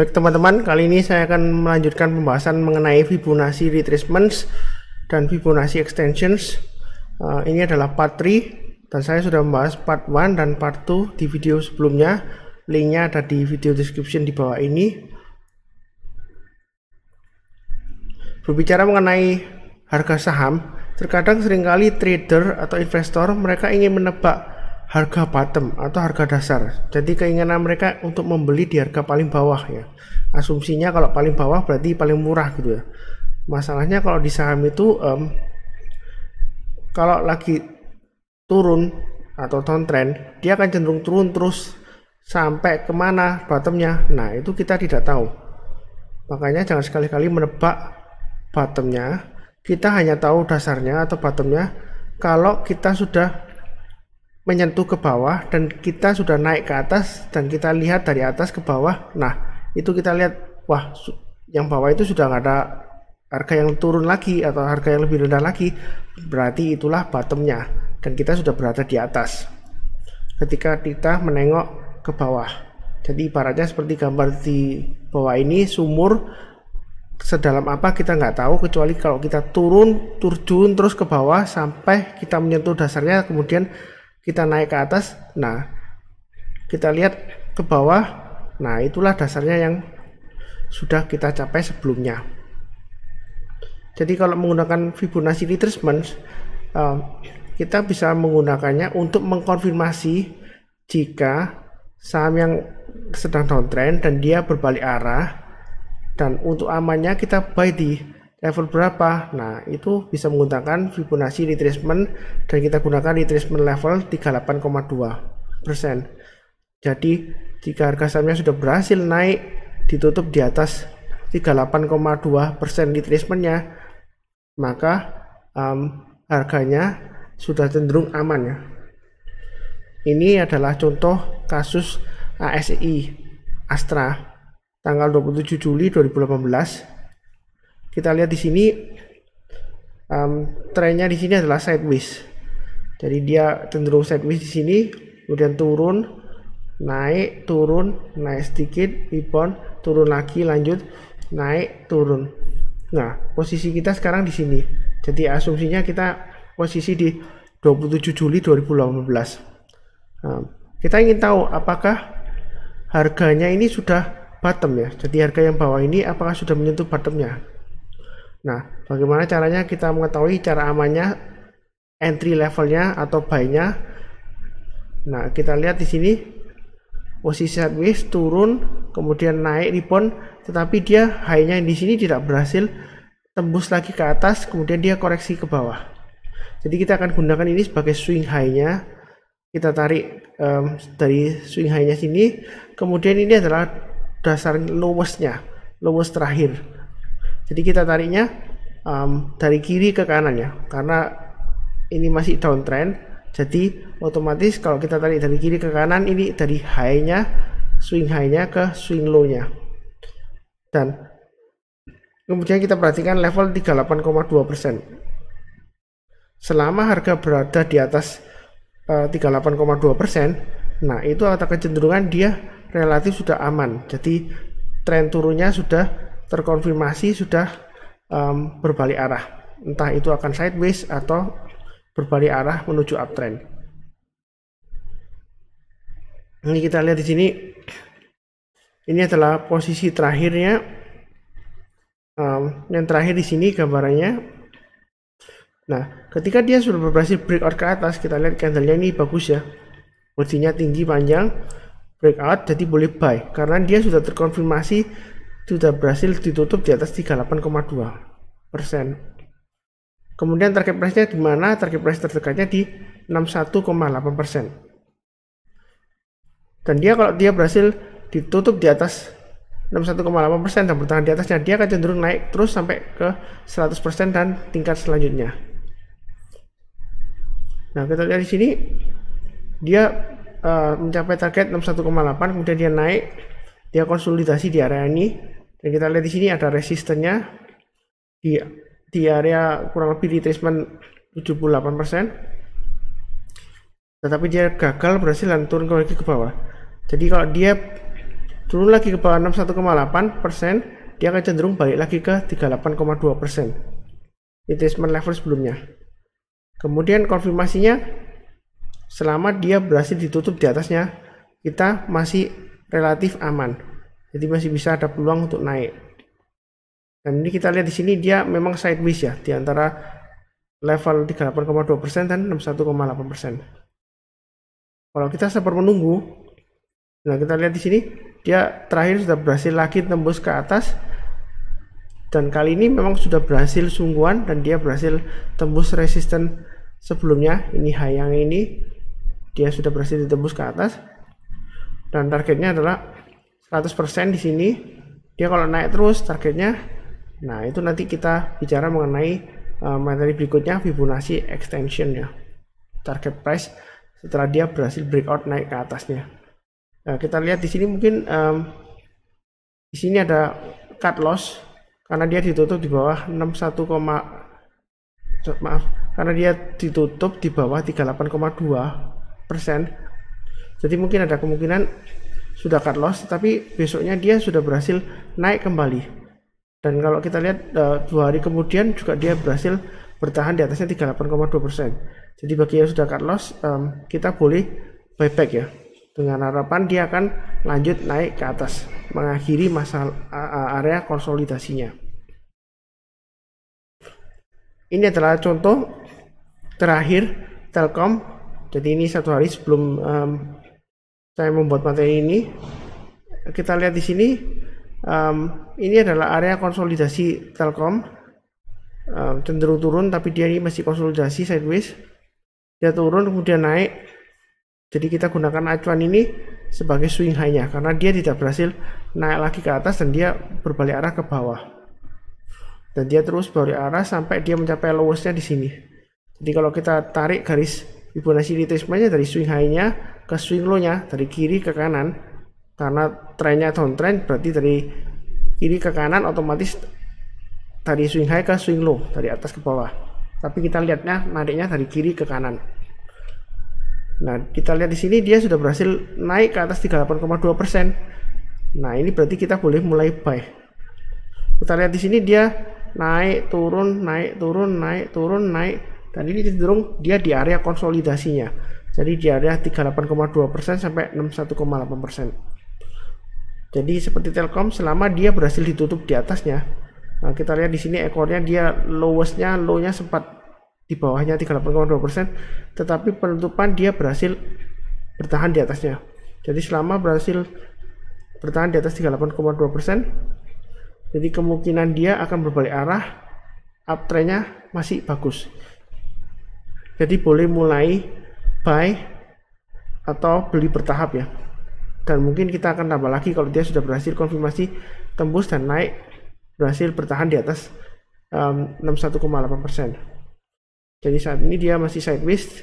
Baik teman-teman, kali ini saya akan melanjutkan pembahasan mengenai Fibonacci retracements dan Fibonacci extensions. Ini adalah part 3 dan saya sudah membahas part 1 dan part 2 di video sebelumnya. Linknya ada di video description di bawah ini. Berbicara mengenai harga saham, terkadang seringkali trader atau investor mereka ingin menebak harga bottom atau harga dasar. Jadi keinginan mereka untuk membeli di harga paling bawah ya. Asumsinya kalau paling bawah berarti paling murah gitu ya. Masalahnya kalau di saham itu kalau lagi turun atau downtrend, dia akan cenderung turun terus sampai kemana bottomnya. Nah itu kita tidak tahu. Makanya jangan sekali-kali menebak bottomnya. Kita hanya tahu dasarnya atau bottomnya kalau kita sudah menyentuh ke bawah dan kita sudah naik ke atas dan kita lihat dari atas ke bawah. Nah itu kita lihat, wah yang bawah itu sudah nggak ada harga yang turun lagi atau harga yang lebih rendah lagi, berarti itulah bottomnya dan kita sudah berada di atas ketika kita menengok ke bawah. Jadi ibaratnya seperti gambar di bawah ini, sumur sedalam apa kita nggak tahu, kecuali kalau kita terjun terus ke bawah sampai kita menyentuh dasarnya, kemudian kita naik ke atas. Nah kita lihat ke bawah, nah itulah dasarnya yang sudah kita capai sebelumnya. Jadi kalau menggunakan Fibonacci retracement, kita bisa menggunakannya untuk mengkonfirmasi jika saham yang sedang downtrend dan dia berbalik arah, dan untuk amannya kita buy di level berapa. Nah itu bisa menggunakan Fibonacci retracement dan kita gunakan retracement level 38,2%. Jadi jika harga sahamnya sudah berhasil naik ditutup di atas 38,2% retracementnya, maka harganya sudah cenderung aman ya. Ini adalah contoh kasus ASI Astra tanggal 27 Juli 2018. Kita lihat di sini trennya di sini adalah sideways. Jadi dia cenderung sideways di sini, kemudian turun, naik sedikit, rebound, turun lagi, lanjut naik, turun. Nah, posisi kita sekarang di sini. Jadi asumsinya kita posisi di 27 Juli 2018. Kita ingin tahu apakah harganya ini sudah bottom ya. Jadi harga yang bawah ini apakah sudah menyentuh bottomnya. Nah, bagaimana caranya kita mengetahui cara amannya, entry levelnya atau buy-nya? Nah, kita lihat di sini posisi sideways, turun, kemudian naik, rebound, tetapi dia high-nya di sini tidak berhasil tembus lagi ke atas, kemudian dia koreksi ke bawah. Jadi kita akan gunakan ini sebagai swing high-nya. Kita tarik dari swing high-nya sini, kemudian ini adalah dasar lowest-nya, lowest terakhir. Jadi kita tariknya dari kiri ke kanan ya, karena ini masih downtrend. Jadi otomatis kalau kita tarik dari kiri ke kanan, ini dari high-nya, swing high-nya ke swing low-nya. Dan kemudian kita perhatikan level 38,2%. Selama harga berada di atas 38,2%, nah itu ada kecenderungan dia relatif sudah aman. Jadi tren turunnya sudah terkonfirmasi, sudah berbalik arah, entah itu akan sideways atau berbalik arah menuju uptrend. Ini kita lihat di sini, ini adalah posisi terakhirnya. Yang terakhir di sini gambarannya. Nah, ketika dia sudah berhasil breakout ke atas, kita lihat candlenya ini bagus ya, posisinya tinggi panjang, breakout, jadi boleh buy karena dia sudah terkonfirmasi sudah berhasil ditutup di atas 38,2%. Kemudian target price-nya di mana? Target price terdekatnya di 61,8%. Dan dia kalau dia berhasil ditutup di atas 61,8% dan bertahan di atasnya, dia akan cenderung naik terus sampai ke 100% dan tingkat selanjutnya. Nah, kita lihat di sini dia mencapai target 61,8, kemudian dia naik, dia konsolidasi di area ini. Dan kita lihat di sini ada resistennya di area kurang lebih retracement 78%. Tetapi dia gagal berhasil dan turun lagi ke bawah. Jadi kalau dia turun lagi ke bawah 61,8%, dia akan cenderung balik lagi ke 38,2% retracement level sebelumnya. Kemudian konfirmasinya, selama dia berhasil ditutup di atasnya, kita masih relatif aman, jadi masih bisa ada peluang untuk naik. Dan ini kita lihat di sini dia memang sideways ya, di antara level 38,2% dan 61,8%. Kalau kita sabar menunggu, nah kita lihat di sini dia terakhir sudah berhasil lagi tembus ke atas, dan kali ini memang sudah berhasil sungguhan dan dia berhasil tembus resisten sebelumnya. Ini high yang ini dia sudah berhasil ditembus ke atas, dan targetnya adalah 100% di sini. Dia kalau naik terus targetnya, nah itu nanti kita bicara mengenai materi berikutnya, Fibonacci extension ya, target price setelah dia berhasil breakout naik ke atasnya. Nah, kita lihat di sini mungkin di sini ada cut loss karena dia ditutup di bawah 61, karena dia ditutup di bawah 38,2%. Jadi mungkin ada kemungkinan sudah cut loss, tapi besoknya dia sudah berhasil naik kembali. Dan kalau kita lihat 2 hari kemudian juga dia berhasil bertahan di atasnya 38,2%. Jadi bagi yang sudah cut loss, kita boleh buyback ya, dengan harapan dia akan lanjut naik ke atas, mengakhiri masa area konsolidasinya. Ini adalah contoh terakhir Telkom. Jadi ini 1 hari sebelum saya membuat materi ini. Kita lihat di sini, ini adalah area konsolidasi Telkom, cenderung turun, tapi dia ini masih konsolidasi sideways. Dia turun kemudian naik, jadi kita gunakan acuan ini sebagai swing high-nya karena dia tidak berhasil naik lagi ke atas dan dia berbalik arah ke bawah, dan dia terus berbalik arah sampai dia mencapai lowest-nya di sini. Jadi kalau kita tarik garis Fibonacci retracement-nya dari swing high-nya ke swing low-nya, dari kiri ke kanan, karena trennya downtrend, berarti dari kiri ke kanan otomatis dari swing high ke swing low, dari atas ke bawah. Tapi kita lihatnya nariknya dari kiri ke kanan. Nah, kita lihat di sini dia sudah berhasil naik ke atas 38,2%. Nah, ini berarti kita boleh mulai buy. Kita lihat di sini dia naik turun, naik turun, naik turun, naik, dan ini cenderung dia di area konsolidasinya. Jadi di area 38,2% sampai 61,8%. Jadi seperti Telkom, selama dia berhasil ditutup di atasnya, nah kita lihat di sini ekornya dia lowestnya, low-nya sempat di bawahnya 38,2%, tetapi penutupan dia berhasil bertahan di atasnya. Jadi selama berhasil bertahan di atas 38,2%, jadi kemungkinan dia akan berbalik arah, uptrendnya masih bagus. Jadi boleh mulai buy atau beli bertahap ya. Dan mungkin kita akan tambah lagi kalau dia sudah berhasil konfirmasi tembus dan naik, berhasil bertahan di atas 61,8%. Jadi saat ini dia masih sideways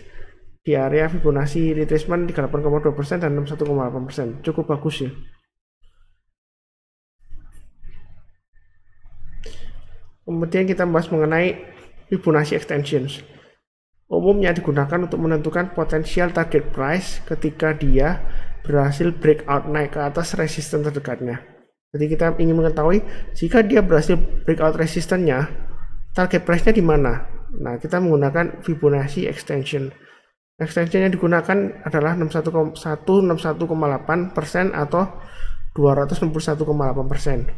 di area Fibonacci retracement 38,2% dan 61,8%. Cukup bagus ya. Kemudian kita membahas mengenai Fibonacci extensions. Umumnya digunakan untuk menentukan potensial target price ketika dia berhasil breakout naik ke atas resisten terdekatnya. Jadi kita ingin mengetahui jika dia berhasil breakout resistennya, target price-nya di mana. Nah, kita menggunakan Fibonacci extension. Extension yang digunakan adalah 61,8% atau 261,8%.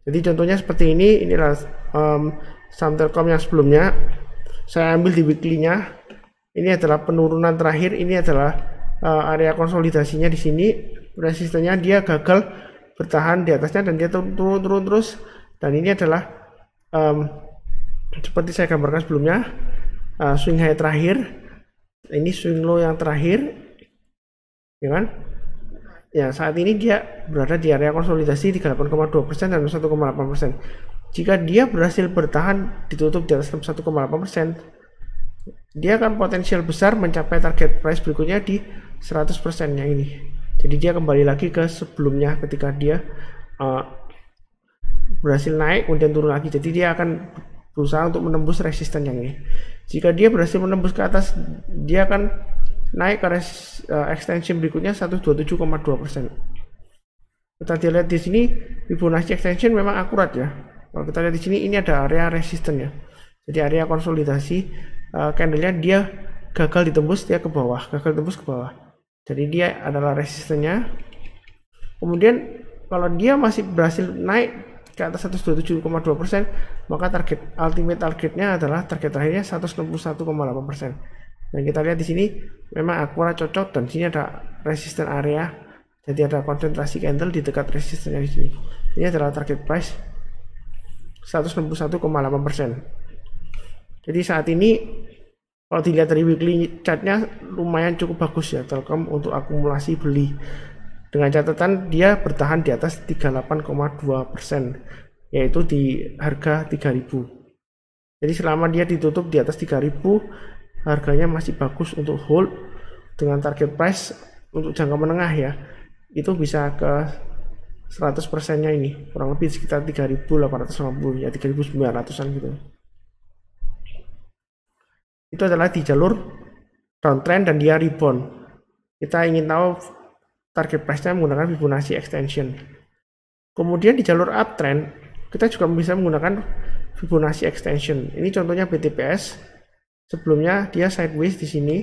Jadi contohnya seperti ini. Inilah saham Telkom yang sebelumnya. Saya ambil di weekly-nya. Ini adalah penurunan terakhir. Ini adalah area konsolidasinya di sini. Resistennya dia gagal bertahan di atasnya dan dia turun terus. Dan ini adalah seperti saya gambarkan sebelumnya, swing high terakhir. Ini swing low yang terakhir, ya kan? Ya, saat ini dia berada di area konsolidasi 38,2% dan 1,8%. Jika dia berhasil bertahan ditutup di atas 1,8%, dia akan potensial besar mencapai target price berikutnya di 100% yang ini. Jadi dia kembali lagi ke sebelumnya ketika dia berhasil naik kemudian turun lagi. Jadi dia akan berusaha untuk menembus resisten yang ini. Jika dia berhasil menembus ke atas, dia akan naik ke extension berikutnya 127,2%. Kita lihat di sini Fibonacci extension memang akurat ya. Kalau kita lihat di sini ini ada area resisten ya. Jadi area konsolidasi candlenya dia gagal ditembus, dia ke bawah, gagal tembus ke bawah. Jadi dia adalah resistennya. Kemudian kalau dia masih berhasil naik ke atas 127,2%, maka ultimate targetnya adalah target terakhirnya 161,8%. Dan kita lihat di sini memang akurat cocok, dan sini ada resisten area. Jadi ada konsentrasi candle di dekat resistennya di sini. Ini adalah target price 161,8%. Jadi saat ini kalau dilihat dari weekly chartnya lumayan cukup bagus ya Telkom untuk akumulasi beli. Dengan catatan dia bertahan di atas 38,2%, yaitu di harga 3000. Jadi selama dia ditutup di atas 3000, harganya masih bagus untuk hold. Dengan target price untuk jangka menengah ya, itu bisa ke 100% nya ini, kurang lebih sekitar 3850 ya, 3900an gitu. Itu adalah di jalur downtrend dan dia rebound. Kita ingin tahu target price-nya menggunakan Fibonacci extension. Kemudian di jalur uptrend kita juga bisa menggunakan Fibonacci extension. Ini contohnya BTPS. Sebelumnya dia sideways di sini.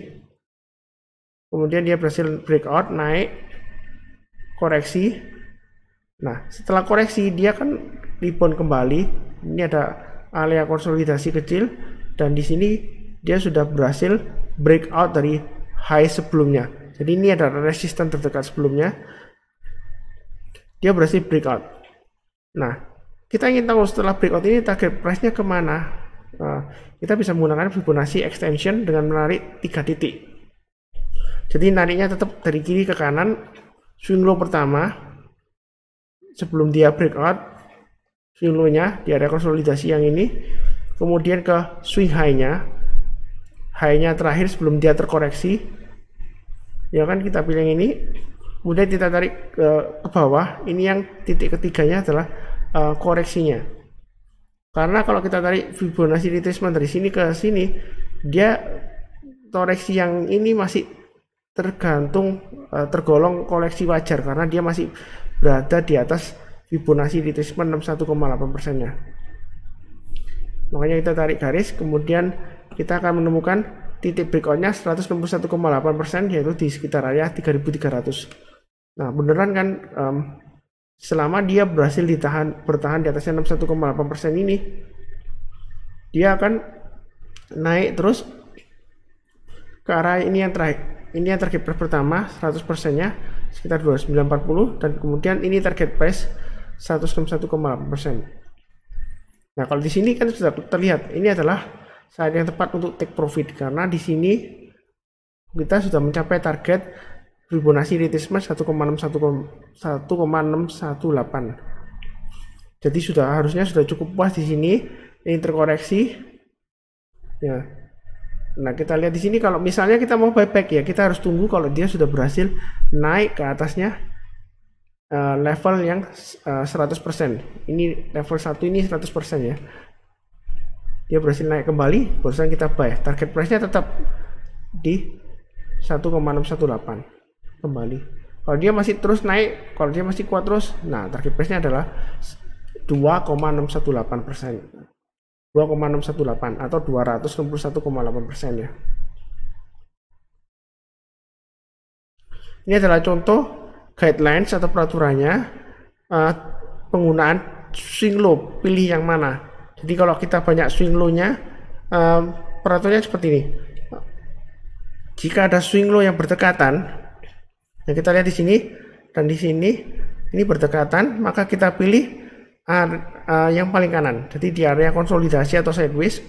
Kemudian dia berhasil breakout, naik, koreksi. Nah, setelah koreksi dia kan rebound kembali. Ini ada area konsolidasi kecil, dan di sini dia sudah berhasil breakout dari high sebelumnya. Jadi ini ada resisten terdekat sebelumnya. Dia berhasil breakout. Nah, kita ingin tahu setelah breakout ini target price-nya kemana. Kita bisa menggunakan Fibonacci extension dengan menarik 3 titik. Jadi nariknya tetap dari kiri ke kanan. Swing low pertama sebelum dia breakout, swing low-nya di area konsolidasi yang ini. Kemudian ke swing high-nya, terakhir sebelum dia terkoreksi. Ya kan, kita pilih yang ini. Kemudian kita tarik ke bawah. Ini yang titik ketiganya adalah koreksinya. Karena kalau kita tarik Fibonacci retracement dari sini ke sini, dia koreksi yang ini masih tergolong koleksi wajar karena dia masih berada di atas Fibonacci retracement 61,8% nya. Makanya kita tarik garis, kemudian kita akan menemukan titik breakoutnya 161,8%, yaitu di sekitar area 3300. Nah, beneran kan, selama dia berhasil bertahan di atasnya 61,8% ini, dia akan naik terus ke arah ini yang terakhir. Ini yang target price pertama 100% nya sekitar 2940, dan kemudian ini target price 161,8%. Nah, kalau di sini kan sudah terlihat ini adalah saat yang tepat untuk take profit, karena di sini kita sudah mencapai target Fibonacci retracement 1,618. Jadi harusnya sudah cukup puas di sini. Ini terkoreksi. Ya. Nah, kita lihat di sini kalau misalnya kita mau buyback ya, kita harus tunggu kalau dia sudah berhasil naik ke atasnya level yang 100%. Ini level 1 ini 100% ya. Dia berhasil naik kembali, barusan kita buy. Target price-nya tetap di 1,618 kembali. Kalau dia masih terus naik, kalau dia masih kuat terus, nah target price-nya adalah 2,618%. 2,618 atau 261,8% ya. Ini adalah contoh guidelines atau peraturannya penggunaan swing low, pilih yang mana. Jadi kalau kita banyak swing low-nya, peraturannya seperti ini. Jika ada swing low yang berdekatan, yang kita lihat di sini dan di sini, ini berdekatan, maka kita pilih yang paling kanan. Jadi di area konsolidasi atau sideways,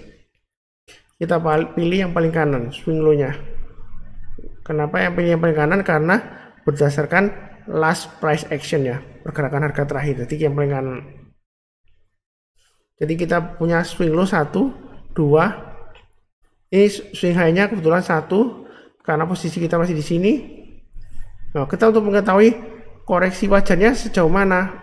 kita pilih yang paling kanan swing low-nya. Kenapa yang pilih yang paling kanan? Karena berdasarkan last price action ya, pergerakan harga terakhir. Jadi yang paling kanan. Jadi kita punya swing low 1, 2. Ini swing high-nya kebetulan 1 karena posisi kita masih di sini. Nah, kita untuk mengetahui koreksi wajarnya sejauh mana,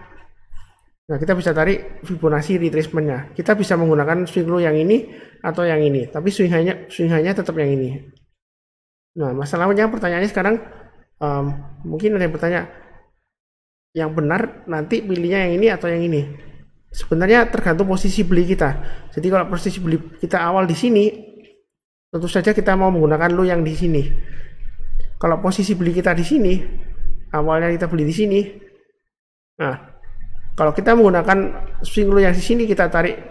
nah kita bisa tarik Fibonacci retracement-nya. Kita bisa menggunakan swing low yang ini atau yang ini, tapi swing high-nya tetap yang ini. Nah, masalahnya pertanyaannya sekarang, mungkin ada yang bertanya, yang benar nanti pilihnya yang ini atau yang ini. Sebenarnya tergantung posisi beli kita. Jadi kalau posisi beli kita awal di sini, tentu saja kita mau menggunakan low yang di sini. Kalau posisi beli kita di sini, awalnya kita beli di sini. Nah, kalau kita menggunakan swing low yang di sini, kita tarik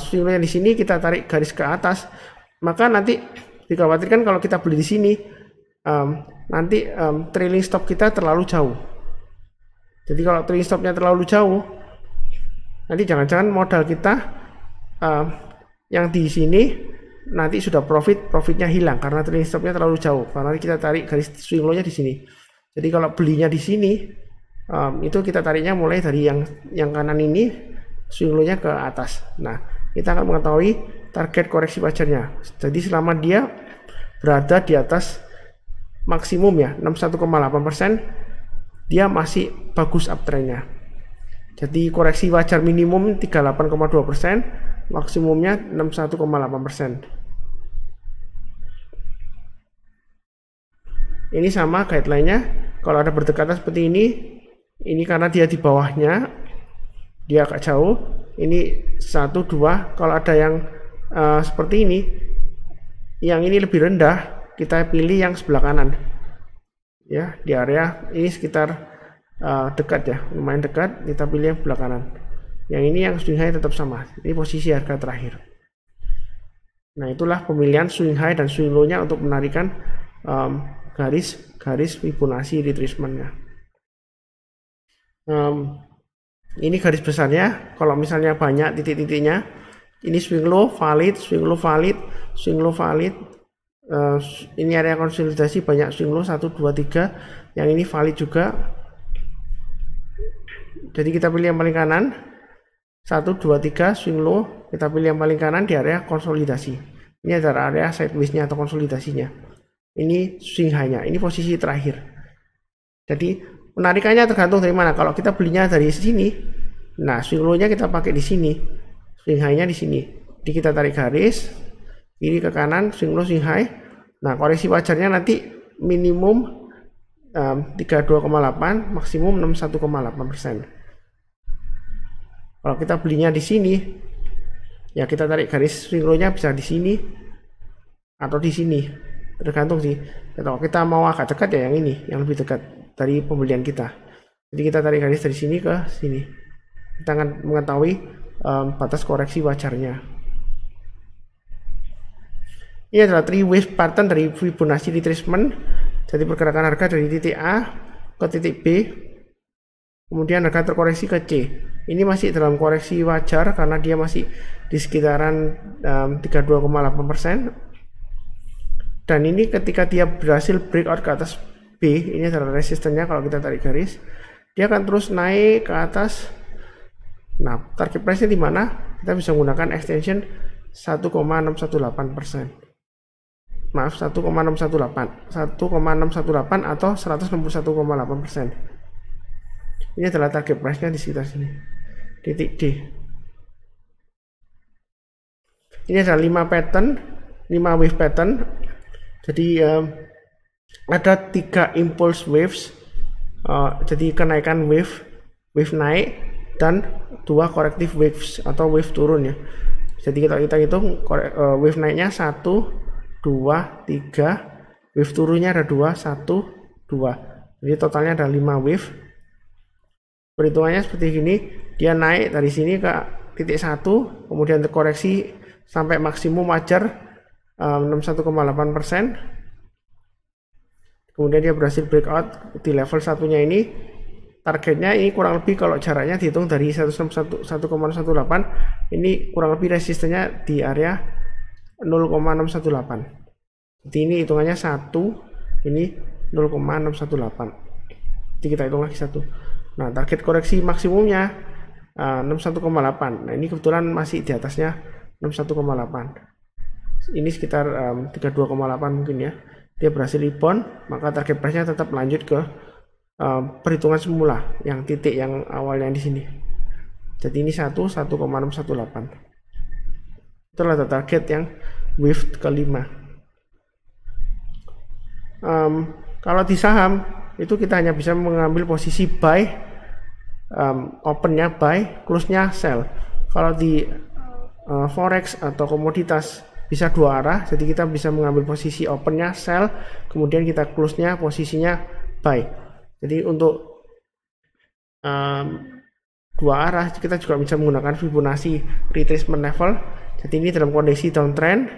swing low yang di sini, kita tarik garis ke atas, maka nanti dikhawatirkan kalau kita beli di sini, nanti trailing stop kita terlalu jauh. Jadi kalau trailing stopnya terlalu jauh, nanti jangan-jangan modal kita yang di sini nanti sudah profitnya hilang karena trailing stopnya terlalu jauh, karena kita tarik garis swing low-nya di sini. Jadi kalau belinya di sini, itu kita tariknya mulai dari yang kanan ini, swing low-nya ke atas. Nah, kita akan mengetahui target koreksi wajarnya. Jadi selama dia berada di atas maksimum ya 61,8%, dia masih bagus uptrendnya. Jadi koreksi wajar minimum 38,2%, maksimumnya 61,8%. Ini sama guideline-nya. Kalau ada berdekatan seperti ini karena dia di bawahnya, dia agak jauh. Ini 1, 2. Kalau ada yang seperti ini, yang ini lebih rendah, kita pilih yang sebelah kanan. Ya, di area ini sekitar dekat ya, lumayan dekat, kita pilih yang sebelah kanan. Yang ini yang swing high tetap sama. Ini posisi harga terakhir. Nah, itulah pemilihan swing high dan swing low-nya untuk menarikan garis Fibonacci retracement-nya. Ini garis besarnya. Kalau misalnya banyak titik-titiknya, ini swing low valid, swing low valid, swing low valid. Ini area konsolidasi banyak swing low 1, 2, 3. Yang ini valid juga. Jadi kita pilih yang paling kanan, 1, 2, 3 swing low. Kita pilih yang paling kanan di area konsolidasi. Ini adalah area sideways-nya atau konsolidasinya. Ini swing high-nya. Ini posisi terakhir. Jadi penarikannya tergantung dari mana. Kalau kita belinya dari sini, nah swing low-nya kita pakai di sini, swing high-nya di sini. Jadi kita tarik garis kiri ke kanan, swing low, swing high. Nah, koreksi wajarnya nanti minimum 32,8, maksimum 61,8%. Kalau kita belinya di sini, ya kita tarik garis swing low-nya bisa di sini atau di sini, tergantung sih. Kalau kita mau agak dekat ya yang ini, yang lebih dekat dari pembelian kita. Jadi kita tarik garis dari sini ke sini. Kita akan mengetahui batas koreksi wajarnya. Ini adalah 3 wave pattern dari Fibonacci retracement. Jadi pergerakan harga dari titik A ke titik B, kemudian harga terkoreksi ke C. Ini masih dalam koreksi wajar karena dia masih di sekitaran 32,8%. Dan ini ketika dia berhasil breakout ke atas B, ini adalah resistennya. Kalau kita tarik garis, dia akan terus naik ke atas. Nah, target price-nya di mana? Kita bisa menggunakan extension 1,618%. Maaf, 1,618 atau 161,8%. Ini adalah target price-nya di sekitar sini, titik D. Ini adalah 5 wave pattern. Jadi ada 3 impulse waves, jadi kenaikan wave naik, dan 2 corrective waves atau wave turun ya. Jadi kita hitung wave naiknya 1, 2, 3, wave turunnya ada 2, 1, 2. Jadi totalnya ada 5 wave. Perhitungannya seperti ini, dia naik dari sini ke titik 1, kemudian terkoreksi sampai maksimum wajar 61,8%. Kemudian dia berhasil breakout di level satunya ini. Targetnya ini kurang lebih, kalau jaraknya dihitung dari 1,18, ini kurang lebih resistennya di area 0,618. Jadi ini hitungannya 1, ini 0,618. Jadi kita hitung lagi 1. Nah, target koreksi maksimumnya 61,8. Nah, ini kebetulan masih di atasnya 61,8. Ini sekitar 32,8 mungkin ya. Dia berhasil rebound, maka target price-nya tetap lanjut ke perhitungan semula yang titik yang awalnya di sini. Jadi ini 1,618. Itulah target yang wave kelima. Kalau di saham itu kita hanya bisa mengambil posisi buy, opennya buy, close-nya sell. Kalau di forex atau komoditas bisa dua arah, jadi kita bisa mengambil posisi opennya sell, kemudian kita close-nya posisinya buy. Jadi untuk dua arah kita juga bisa menggunakan Fibonacci retracement level. Jadi ini dalam kondisi downtrend,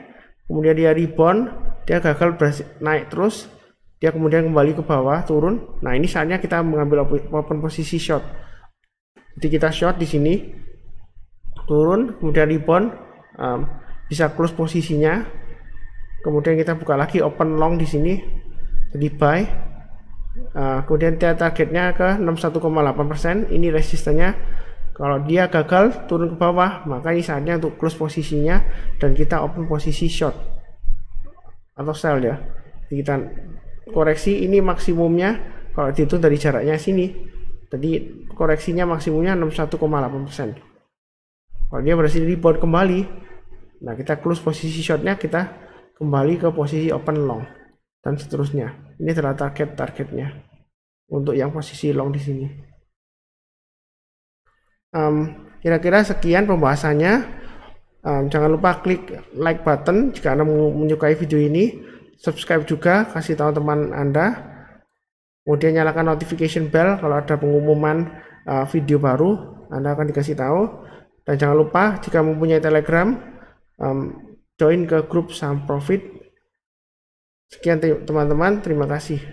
kemudian dia rebound, dia gagal naik terus, dia kemudian kembali ke bawah turun. Nah ini saatnya kita mengambil open posisi short. Jadi kita short di sini, turun kemudian rebound, bisa close posisinya, kemudian kita buka lagi open long di sini, jadi buy. Kemudian targetnya ke 61,8%, ini resistennya. Kalau dia gagal turun ke bawah, maka ini saatnya untuk close posisinya dan kita open posisi short atau sell ya. Jadi kita koreksi, ini maksimumnya kalau dihitung dari jaraknya sini. Jadi koreksinya maksimumnya 61,8%. Kalau dia berhasil rebound kembali, nah kita close posisi shortnya, kita kembali ke posisi open long dan seterusnya. Ini adalah targetnya untuk yang posisi long di sini. Kira-kira sekian pembahasannya. Jangan lupa klik like button jika Anda menyukai video ini, subscribe juga, kasih tahu teman Anda, kemudian nyalakan notification bell kalau ada pengumuman video baru, Anda akan dikasih tahu. Dan jangan lupa jika mempunyai Telegram, join ke grup Saham Profit. Sekian teman-teman, terima kasih.